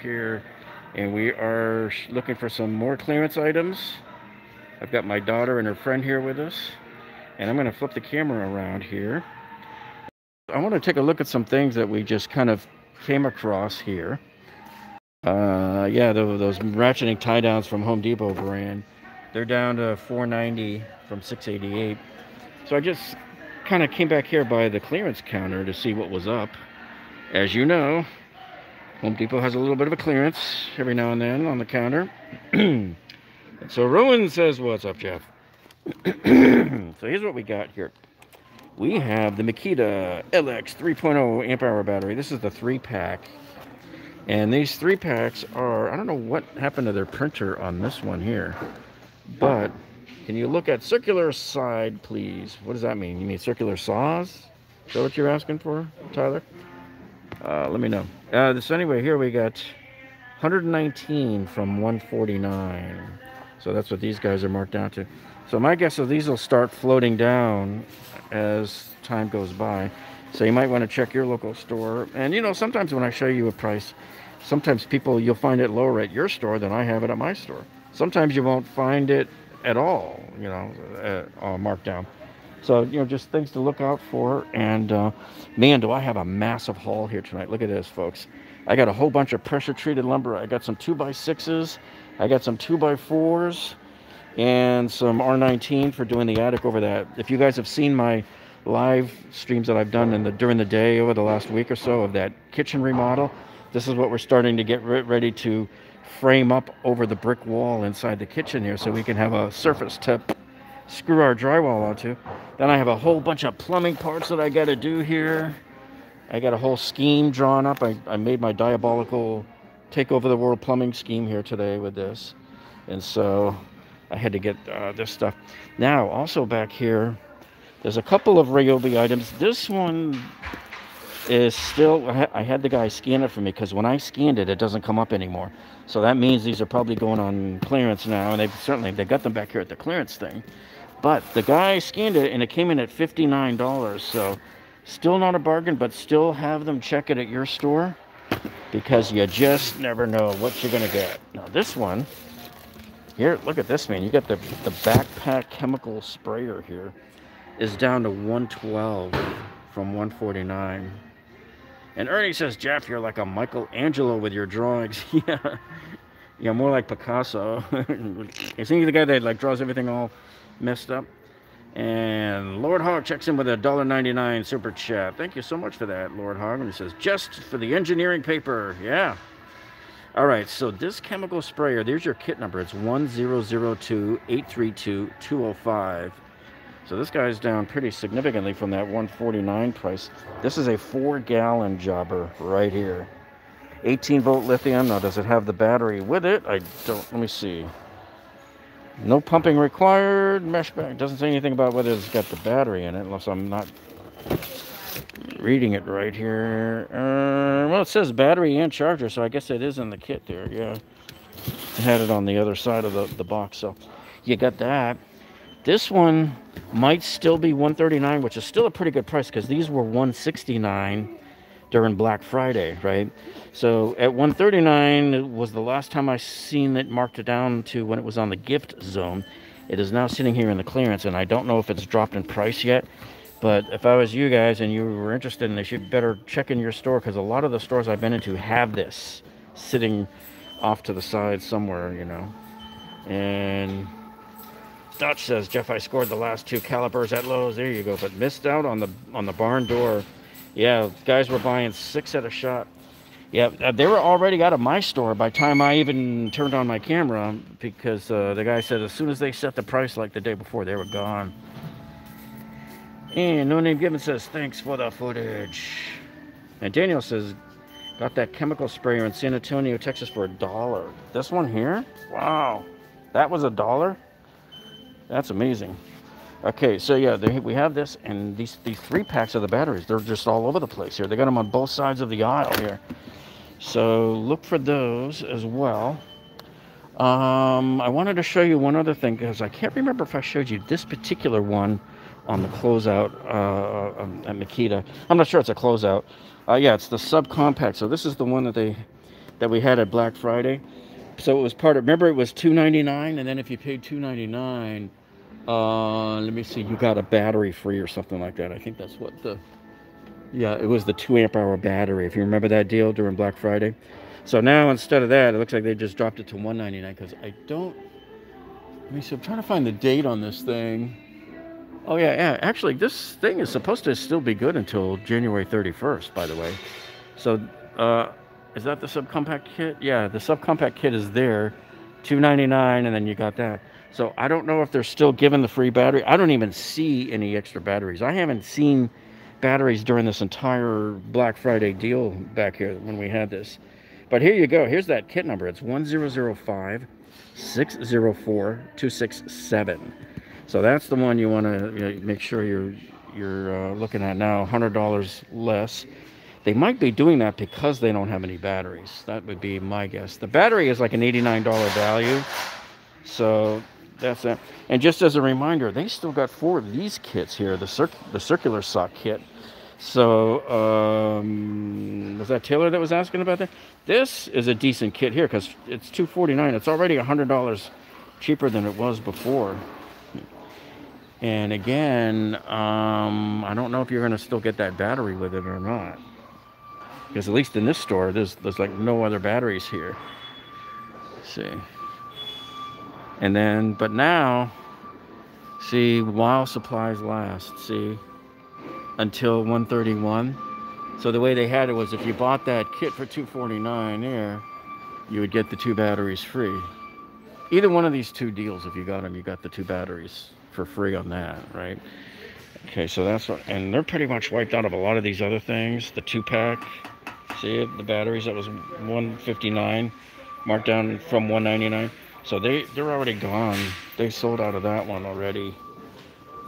here, and we are looking for some more clearance items. I've got my daughter and her friend here with us, and I'm going to flip the camera around here. I want to take a look at some things that we just kind of came across here. Yeah, those ratcheting tie downs from Home Depot brand. They're down to $4.90 from $6.88. So I just kind of came back here by the clearance counter to see what was up. As you know, Home Depot has a little bit of a clearance every now and then on the counter. So Rowan says, what's up, Jeff? So here's what we got here. We have the Makita LX 3.0 amp hour battery. This is the 3-pack. And these 3-packs are, I don't know what happened to their printer on this one here, but can you look at circular side, please? What does that mean? You mean circular saws? Is that what you're asking for, Tyler? Let me know. So anyway, here we got 119 from 149. So that's what these guys are marked down to. So my guess is these will start floating down as time goes by. So you might want to check your local store. And you know, sometimes when I show you a price, sometimes you'll find it lower at your store than I have it at my store. Sometimes you won't find it at all, you know, marked down. So, you know, just things to look out for. And man, do I have a massive haul here tonight. Look at this, folks. I got a whole bunch of pressure treated lumber. I got some 2x6s. I got some 2x4s and some R19 for doing the attic over that. If you guys have seen my live streams that I've done during the day over the last week or so of that kitchen remodel, this is what we're starting to get ready to frame up over the brick wall inside the kitchen here so we can have a surface to screw our drywall onto. Then I have a whole bunch of plumbing parts that I got to do here. I got a whole scheme drawn up. I made my diabolical take over the world plumbing scheme here today with this, and so I had to get this stuff. Now also back here there's a couple of Ryobi items. This one is still, I had the guy scan it for me because when I scanned it, it doesn't come up anymore. So that means these are probably going on clearance now, and they got them back here at the clearance thing. But the guy scanned it and it came in at $59. So still not a bargain, but still have them check it at your store because you just never know what you're gonna get. Now this one here, look at this, man. You got the backpack chemical sprayer here is down to 112 from 149. And Ernie says, Jeff, you're like a Michelangelo with your drawings. Yeah, more like Picasso. Isn't he the guy that like draws everything all messed up? And Lord Hog checks in with a $1.99 super chat. Thank you so much for that, Lord Hog. And he says, just for the engineering paper. Yeah. All right, so this chemical sprayer, there's your kit number. It's 1002-832-205. So this guy's down pretty significantly from that 149 price. This is a 4-gallon jobber right here. 18-volt lithium. Now, does it have the battery with it? I don't. Let me see. No pumping required. Mesh bag. Doesn't say anything about whether it's got the battery in it, unless I'm not reading it right here. Well, it says battery and charger, so I guess it is in the kit there. Yeah. I had it on the other side of the box, so you got that. This one might still be $139, which is still a pretty good price because these were $169 during Black Friday, right? So at $139 it was the last time I seen it marked it down to when it was on the gift zone. It is now sitting here in the clearance, and I don't know if it's dropped in price yet. But if I was you guys and you were interested in this, you'd better check in your store because a lot of the stores I've been into have this sitting off to the side somewhere, you know. And Dutch says, Jeff, I scored the last 2 calipers at Lowe's. There you go, but missed out on the barn door. Yeah, guys were buying 6 at a shot. Yeah, they were already out of my store by the time I even turned on my camera because the guy said as soon as they set the price like the day before, they were gone. And No Name Given says, thanks for the footage. And Daniel says, got that chemical sprayer in San Antonio, Texas for $1. This one here? Wow, that was $1? That's amazing. Okay, so yeah, we have this, and these 3-packs of the batteries, they're just all over the place here. They got them on both sides of the aisle here. So look for those as well. I wanted to show you one other thing because I can't remember if I showed you this particular one on the closeout at Makita. I'm not sure it's a closeout. Yeah, it's the subcompact. So this is the one that they that we had at Black Friday. So it was part of, remember it was $2.99, and then if you paid $2.99, let me see, you got a battery free or something like that. I think that's what the, yeah, it was the 2 amp hour battery, if you remember that deal during Black Friday. So now instead of that, it looks like they just dropped it to $1.99, because I don't, let me see, I'm trying to find the date on this thing. Oh yeah, yeah, actually this thing is supposed to still be good until January 31st, by the way. So, is that the subcompact kit? Yeah, the subcompact kit is there, $2.99, and then you got that. So I don't know if they're still giving the free battery. I don't even see any extra batteries. I haven't seen batteries during this entire Black Friday deal back here when we had this. But here you go. Here's that kit number. It's 1005-604-267. So that's the one you want to make sure you're looking at now. $100 less. They might be doing that because they don't have any batteries. That would be my guess. The battery is like an $89 value. So that's that. And just as a reminder, they still got 4 of these kits here, the circular sock kit. So was that Taylor that was asking about that? This is a decent kit here because it's $249. It's already $100 cheaper than it was before. And again, I don't know if you're going to still get that battery with it or not. Because at least in this store, there's like no other batteries here. Let's see. And then, but now, see, while supplies last, see, until 131. So the way they had it was if you bought that kit for $249 there, you would get the 2 batteries free. Either one of these 2 deals, if you got them, you got the 2 batteries for free on that, right? Okay, so that's what, and they're pretty much wiped out of a lot of these other things. The 2-pack. See it? The batteries, that was $159, marked down from $199. So they're already gone. They sold out of that one already.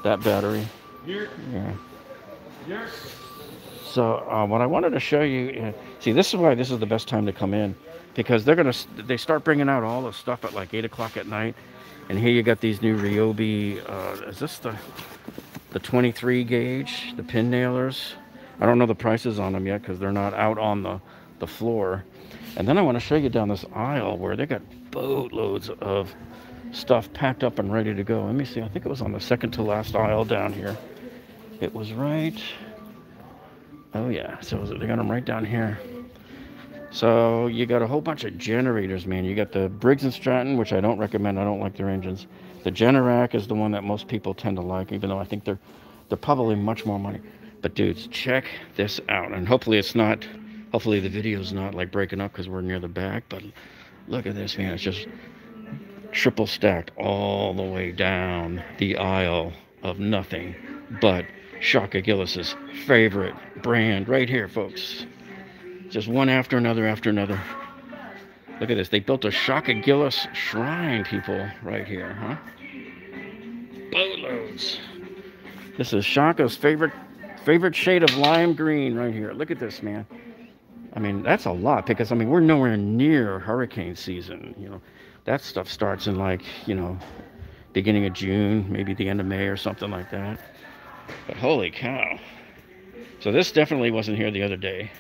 That battery. Yeah. So what I wanted to show you, see, this is why this is the best time to come in, because they start bringing out all the stuff at like 8 o'clock at night. And here you got these new Ryobi. Is this the 23 gauge, the pin nailers? I don't know the prices on them yet because they're not out on the floor. And then I want to show you down this aisle where they got boatloads of stuff packed up and ready to go. Let me see. I think it was on the second to last aisle down here. It was right. Oh yeah. So they got them right down here. So you got a whole bunch of generators, man. You got the Briggs & Stratton, which I don't recommend. I don't like their engines. The Generac is the one that most people tend to like, even though I think they're probably much more money. But dudes, check this out. And hopefully the video's not like breaking up because we're near the back. But look at this, man. It's just triple stacked all the way down the aisle of nothing but Shaka Gillis's favorite brand right here, folks. Just one after another after another. Look at this. They built a Shaka Gillis shrine, people, right here, huh? Boatloads. This is Shaka's favorite shade of lime green right here. Look at this, man. I mean, that's a lot because, I mean, we're nowhere near hurricane season. You know, that stuff starts in like, you know, beginning of June, maybe the end of May or something like that. But holy cow. So this definitely wasn't here the other day.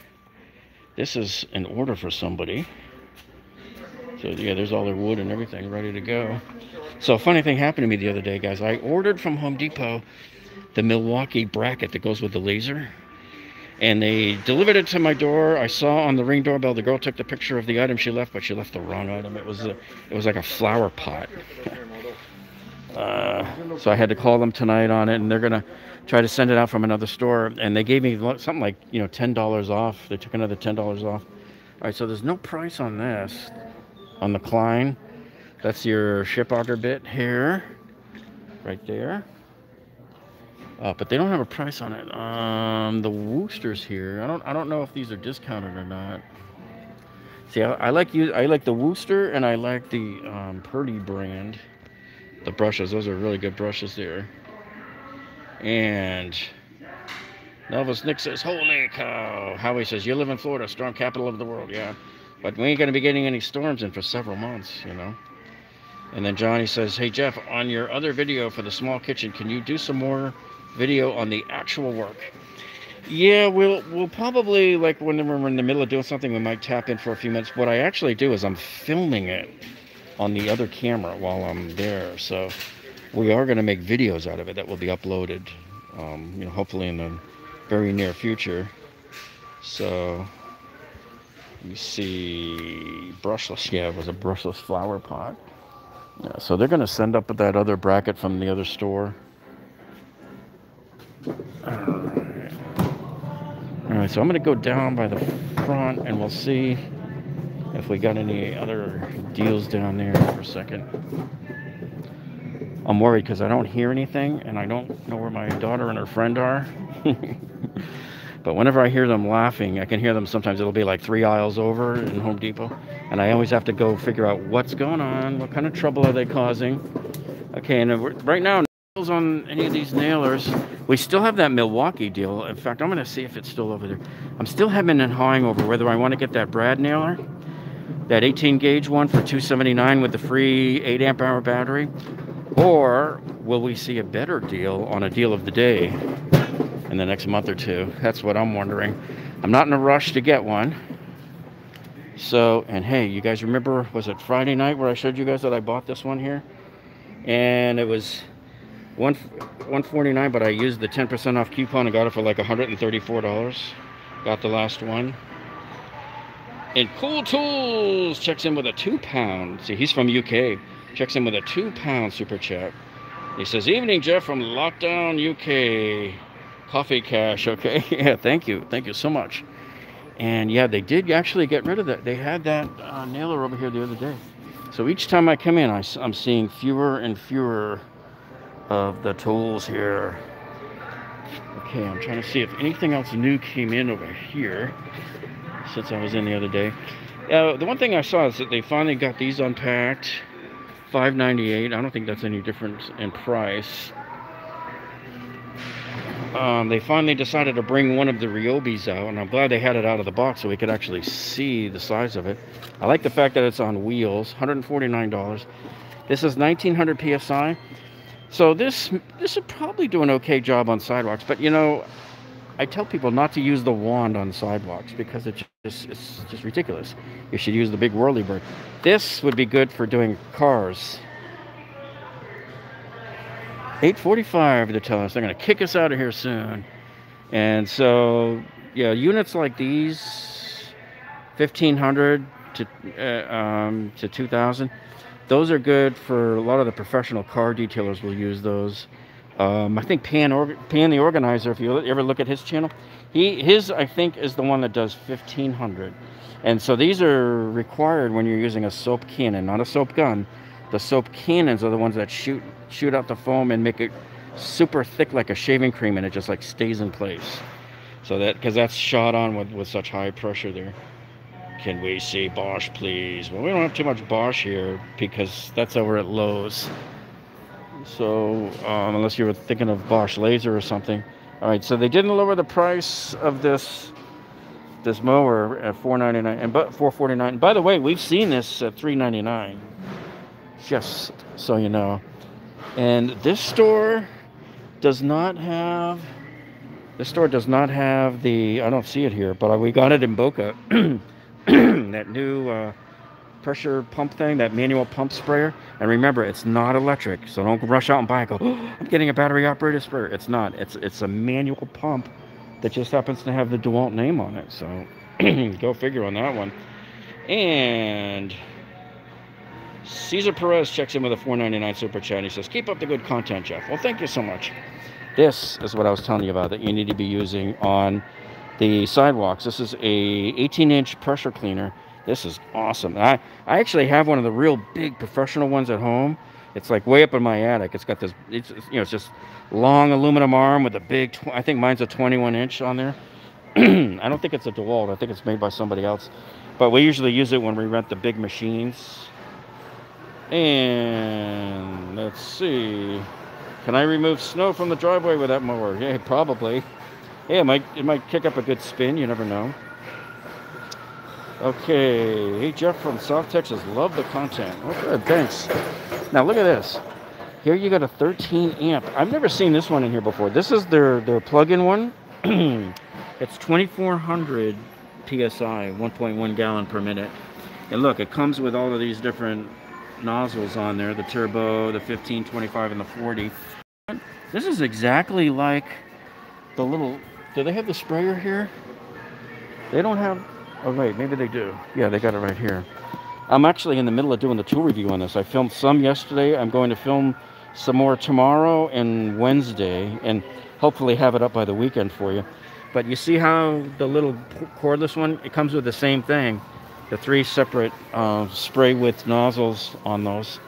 This is an order for somebody. So yeah, there's all their wood and everything ready to go. So a funny thing happened to me the other day, guys. I ordered from Home Depot the Milwaukee bracket that goes with the laser, and they delivered it to my door. I saw on the Ring doorbell the girl took the picture of the item she left, but she left the wrong item. It was like a flower pot. So I had to call them tonight on it, and they're gonna try to send it out from another store. And they gave me something like, you know, $10 off. They took another $10 off. All right, so there's no price on this, on the Klein. That's your ship auger bit here, right there. But they don't have a price on it. The Woosters here. I don't know if these are discounted or not. See, I like the Wooster, and I like the Purdy brand. The brushes, those are really good brushes there. And Elvis Nick says, "Holy cow!" Howie says, "You live in Florida, storm capital of the world." Yeah, but we ain't gonna be getting any storms in for several months, you know. And then Johnny says, "Hey Jeff, on your other video for the small kitchen, can you do some more video on the actual work?" Yeah, we'll probably, like, when we're in the middle of doing something, we might tap in for a few minutes. What I actually do is I'm filming it on the other camera while I'm there. So we are going to make videos out of it that will be uploaded, hopefully in the very near future. So you see, brushless. Yeah, it was a brushless flower pot. Yeah, so they're going to send up that other bracket from the other store. All right, so I'm going to go down by the front and we'll see if we got any other deals down there for a second. I'm worried because I don't hear anything and I don't know where my daughter and her friend are. But whenever I hear them laughing, I can hear them sometimes. It'll be like 3 aisles over in Home Depot. And I always have to go figure out what's going on, what kind of trouble are they causing. Okay, and right now, nails on any of these nailers. We still have that Milwaukee deal. In fact, I'm going to see if it's still over there. I'm still having and hawing over whether I want to get that Brad nailer, that 18 gauge one for $279 with the free 8 amp hour battery, or will we see a better deal on a deal of the day in the next month or two? That's what I'm wondering. I'm not in a rush to get one. So, and hey, you guys remember, was it Friday night where I showed you guys that I bought this one here? And it was $149, but I used the 10% off coupon and got it for like $134. Got the last one. And Cool Tools checks in with a 2-pound. See, he's from UK. Checks in with a 2-pound super chat. He says, "Evening, Jeff from Lockdown, UK. Coffee cash." Okay, yeah, thank you so much. And yeah, they did actually get rid of that. They had that nailer over here the other day. So each time I come in, I'm seeing fewer and fewer of the tools here. Okay, I'm trying to see if anything else new came in over here since I was in the other day. The one thing I saw is that they finally got these unpacked. $5.98. I don't think that's any difference in price. They finally decided to bring one of the Ryobis out, and I'm glad they had it out of the box so we could actually see the size of it. I like the fact that it's on wheels. $149. This is 1900 psi. So this would probably do an okay job on sidewalks, but I tell people not to use the wand on sidewalks because it's just ridiculous. You should use the big whirly bird. This would be good for doing cars. $8.45 they're telling us. They're going to kick us out of here soon. And so, yeah, units like these, 1,500 to 2,000, those are good for a lot of the professional car detailers will use those. I think Pan the Organizer, if you ever look at his channel, his I think is the one that does 1,500. And so these are required when you're using a soap cannon, not a soap gun. The soap cannons are the ones that shoot out the foam and make it super thick like a shaving cream, and it just like stays in place. So because that's shot on with such high pressure there. Can we see Bosch, please? Well, we don't have too much Bosch here because that's over at Lowe's. So unless you were thinking of Bosch laser or something. All right, so they didn't lower the price of this mower at $499 and $449. By the way, we've seen this at $399. Just so you know. And this store does not have the, I don't see it here, but we got it in Boca. That new pressure pump thing, that manual pump sprayer. And remember, it's not electric, so don't rush out and buy it. Go, oh, I'm getting a battery operated sprayer. It's not. It's a manual pump that just happens to have the Dewalt name on it. So go figure on that one. And Cesar Perez checks in with a $4.99 super chat. He says, "Keep up the good content, Jeff." Well, thank you so much. This is what I was telling you about that you need to be using on the sidewalks. This is a 18-inch pressure cleaner. This is awesome. I actually have one of the real big professional ones at home. It's like way up in my attic. It's got this, it's just long aluminum arm with a big, I think mine's a 21-inch on there. I don't think it's a Dewalt. I think it's made by somebody else. But we usually use it when we rent the big machines. And let's see. Can I remove snow from the driveway with that mower? Yeah, probably. Yeah, it might kick up a good spin. You never know. Okay. Hey, Jeff from South Texas. Love the content. Oh, good. Thanks. Now, look at this. Here you got a 13 amp. I've never seen this one in here before. This is their plug-in one. It's 2,400 PSI, 1.1 gallon per minute. And look, it comes with all of these different nozzles on there, the turbo, the 15, 25, and the 40. This is exactly like the little, do they have the sprayer here? They don't have, oh wait, maybe they do. Yeah, they got it right here. I'm actually in the middle of doing the tool review on this. I filmed some yesterday. I'm going to film some more tomorrow and Wednesday, and hopefully have it up by the weekend for you. But you see how the little cordless one, it comes with the same thing. The 3 separate spray width nozzles on those.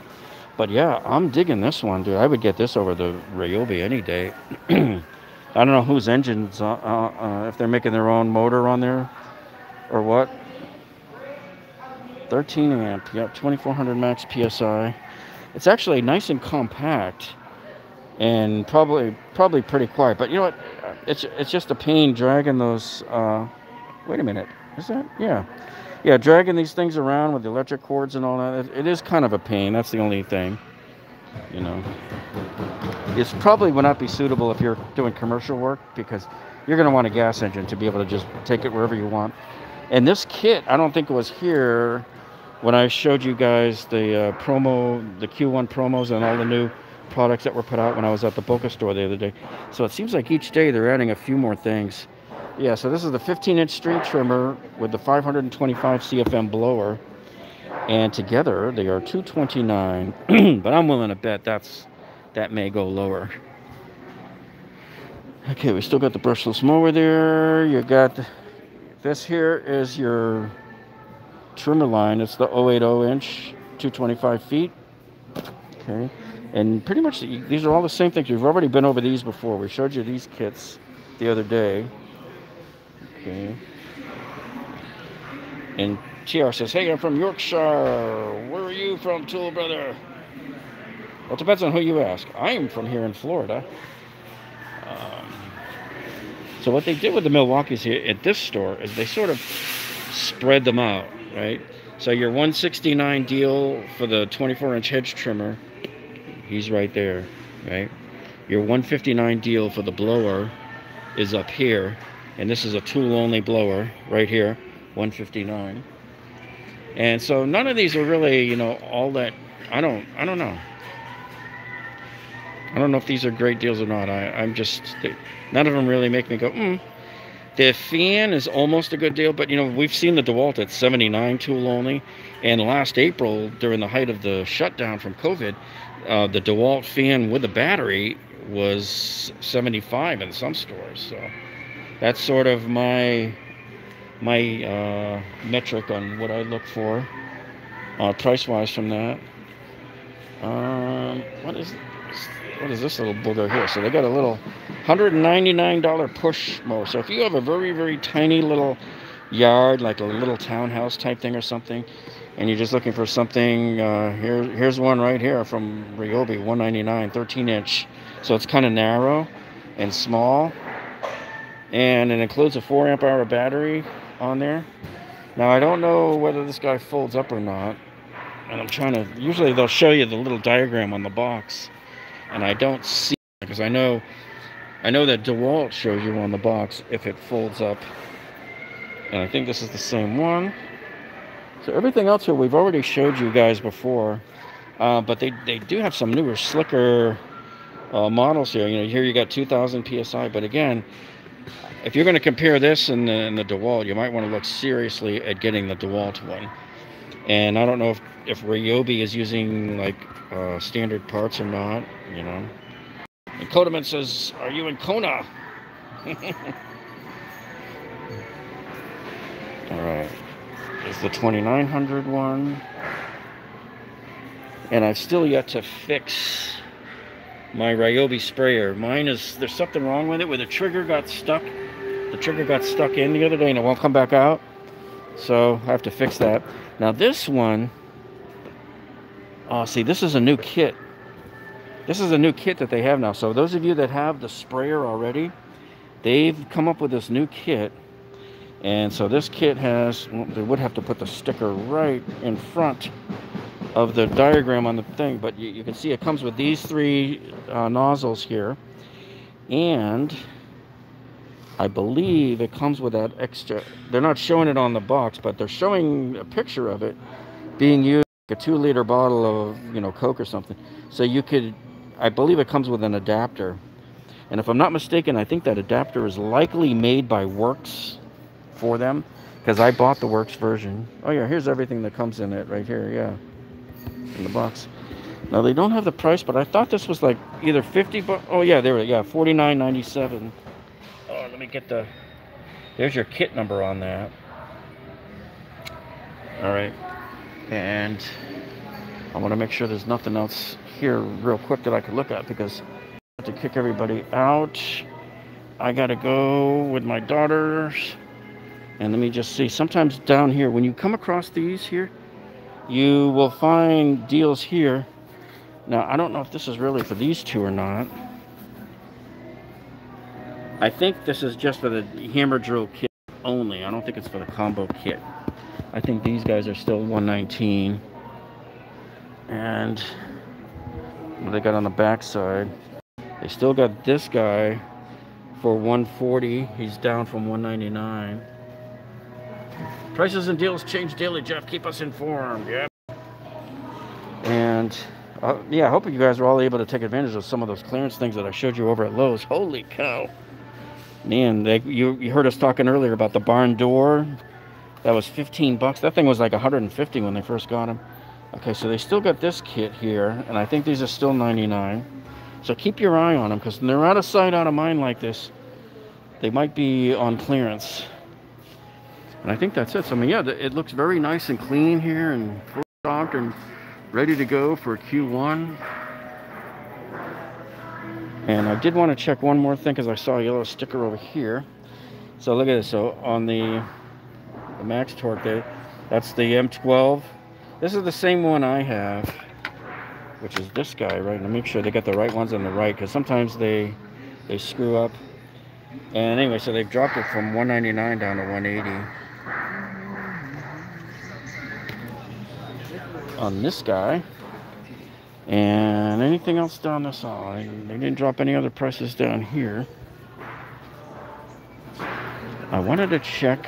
But yeah, I'm digging this one, dude. I would get this over the Ryobi any day. I don't know whose engines, if they're making their own motor on there or what. 13 amp, yep, 2,400 max PSI. It's actually nice and compact, and probably pretty quiet. But you know what? It's just a pain dragging those. Wait a minute, is that? Yeah, dragging these things around with the electric cords and all that. It is kind of a pain. That's the only thing. You know, it probably would not be suitable if you're doing commercial work, because you're going to want a gas engine to be able to just take it wherever you want. And this kit, I don't think it was here when I showed you guys the the Q1 promos and all the new products that were put out when I was at the Boca store the other day. So it seems like each day they're adding a few more things. Yeah, so this is the 15-inch street trimmer with the 525 CFM blower. And together they are $229. But I'm willing to bet that may go lower. Okay, we still got the brushless mower there. You got this here is your trimmer line. It's the 080-inch, 225 feet. Okay, and pretty much these are all the same things. We've already been over these before. We showed you these kits the other day. Okay. And TR says, hey, I'm from Yorkshire. Where are you from, Tool Brother? Well, it depends on who you ask. I'm from here in Florida. So what they did with the Milwaukees here at this store is they sort of spread them out, right? So your 169 deal for the 24-inch hedge trimmer, he's right there, right? Your 159 deal for the blower is up here, and this is a tool-only blower right here, 159. And so none of these are really, you know, all that. I don't know. I don't know if these are great deals or not. None of them really make me go, The fan is almost a good deal, but, you know, we've seen the Dewalt at 79 tool only. And last April, during the height of the shutdown from COVID, the Dewalt fan with the battery was 75 in some stores. So that's sort of my metric on what I look for price-wise from that. What is this little booger here? So they got a little $199 push mower. So if you have a very, very tiny little yard, like a little townhouse type thing or something, and you're just looking for something, here's one right here from Ryobi, $199, 13-inch. So it's kind of narrow and small, and it includes a 4 amp hour battery on there. Now I don't know whether this guy folds up or not, and I'm trying to. Usually they'll show you the little diagram on the box, and I don't see it, because I know that Dewalt shows you on the box if it folds up, and I think this is the same one. So everything else here we've already showed you guys before, but they do have some newer, slicker models here. You know, here you got 2,000 PSI, but again, if you're going to compare this and the Dewalt, you might want to look seriously at getting the Dewalt one. And I don't know if Ryobi is using like standard parts or not, you know. And Kodaman says, are you in Kona? Alright. There's the 2900 one. And I've still yet to fix my Ryobi sprayer. Mine is, there's something wrong with it where the trigger got stuck. The trigger got stuck in the other day and it won't come back out. So I have to fix that. Now this one, oh, see, this is a new kit. This is a new kit that they have now. So those of you that have the sprayer already, they've come up with this new kit. And so this kit has, well, they would have to put the sticker right in front of the diagram on the thing, but you can see it comes with these three nozzles here, and I believe it comes with that extra. They're not showing it on the box, but they're showing a picture of it being used, like a 2-liter bottle of, you know, Coke or something. So you could, I believe it comes with an adapter. And if I'm not mistaken, I think that adapter is likely made by Works for them, because I bought the Works version. Oh yeah, here's everything that comes in it right here, yeah, in the box. Now they don't have the price, but I thought this was like either 50 bucks. Oh yeah, there we go, $49.97. Oh, let me get the, there's your kit number on that. All right, and I want to make sure there's nothing else here real quick that I could look at, because I have to kick everybody out. I gotta go with my daughters. And let me just see, sometimes down here, when you come across these here, you will find deals here. Now, I don't know if this is really for these two or not. I think this is just for the hammer drill kit only. I don't think it's for the combo kit. I think these guys are still $119. And what they got on the back side, they still got this guy for $140. He's down from $199. Prices and deals change daily, Jeff. Keep us informed. Yeah. And yeah, I hope you guys are all able to take advantage of some of those clearance things that I showed you over at Lowe's. Holy cow. Man, you heard us talking earlier about the barn door. That was 15 bucks. That thing was like 150 when they first got them. Okay, so they still got this kit here, and I think these are still 99. So keep your eye on them, because when they're out of sight, out of mind like this, they might be on clearance. And I think that's it. So, I mean, yeah, it looks very nice and clean here and full stocked and ready to go for Q1. And I did want to check one more thing, because I saw a yellow sticker over here. So look at this. So on the max torque there, that's the M12. This is the same one I have, which is this guy, right? And make sure they got the right ones on the right, because sometimes they screw up. And anyway, so they've dropped it from $199 down to $180 on this guy. And anything else down this side? They didn't drop any other prices down here. I wanted to check,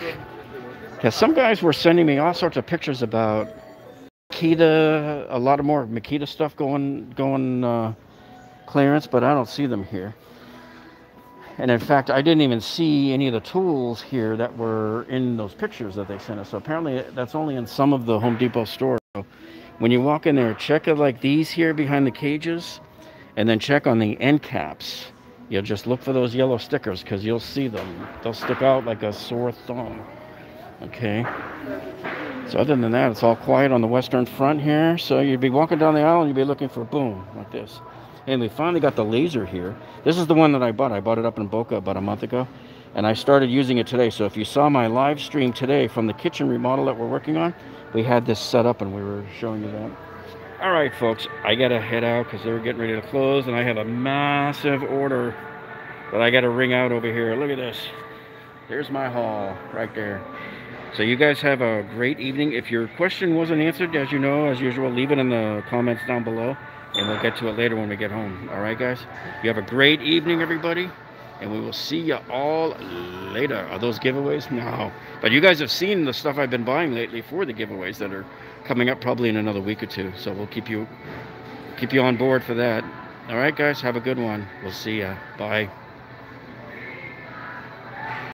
because some guys were sending me all sorts of pictures about Makita, a lot of more Makita stuff going clearance, but I don't see them here. And in fact, I didn't even see any of the tools here that were in those pictures that they sent us. So apparently that's only in some of the Home Depot stores. So when you walk in there, check it like these here behind the cages, and then check on the end caps. You'll just look for those yellow stickers, because you'll see them. They'll stick out like a sore thumb. Okay. So other than that, it's all quiet on the western front here. So you'd be walking down the aisle and you'd be looking for boom, like this. And we finally got the laser here. This is the one that I bought. I bought it up in Boca about a month ago. And I started using it today. So if you saw my live stream today from the kitchen remodel that we're working on, we had this set up and we were showing you that. All right, folks, I got to head out because they're getting ready to close. And I have a massive order that I got to ring out over here. Look at this. There's my haul right there. So you guys have a great evening. If your question wasn't answered, as you know, as usual, leave it in the comments down below. And we'll get to it later when we get home. All right, guys? You have a great evening, everybody. And we will see you all later. Are those giveaways? No. But you guys have seen the stuff I've been buying lately for the giveaways that are coming up probably in another week or two. So we'll keep you on board for that. All right, guys? Have a good one. We'll see ya. Bye.